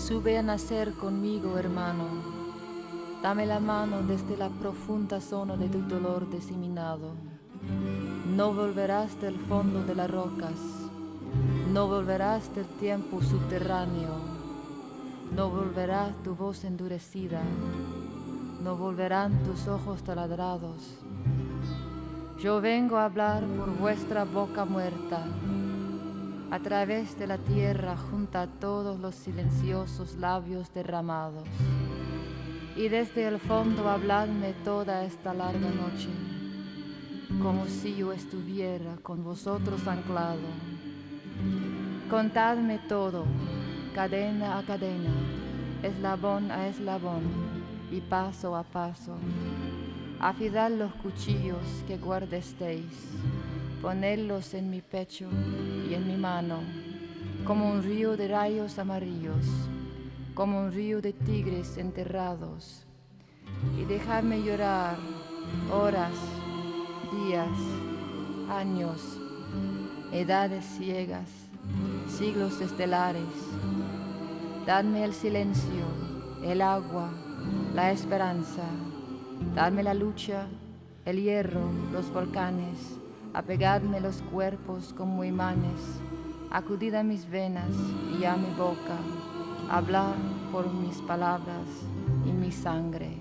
Sube a nacer conmigo, hermano. Dame la mano desde la profunda zona de tu dolor diseminado. No volverás del fondo de las rocas. No volverás del tiempo subterráneo. No volverá tu voz endurecida. No volverán tus ojos taladrados. Yo vengo a hablar por vuestra boca muerta, a través de la tierra junto a todos los silenciosos labios derramados. Y desde el fondo habladme toda esta larga noche, como si yo estuviera con vosotros anclado. Contadme todo, cadena a cadena, eslabón a eslabón y paso a paso. Afilad los cuchillos que guardestéis, ponedlos en mi pecho y en mi mano, como un río de rayos amarillos, como un río de tigres enterrados, y dejadme llorar horas, días, años, edades ciegas, siglos estelares. Dadme el silencio, el agua, la esperanza. Dadme la lucha, el hierro, los volcanes, apegadme los cuerpos como imanes, acudid a mis venas y a mi boca, hablad por mis palabras y mi sangre.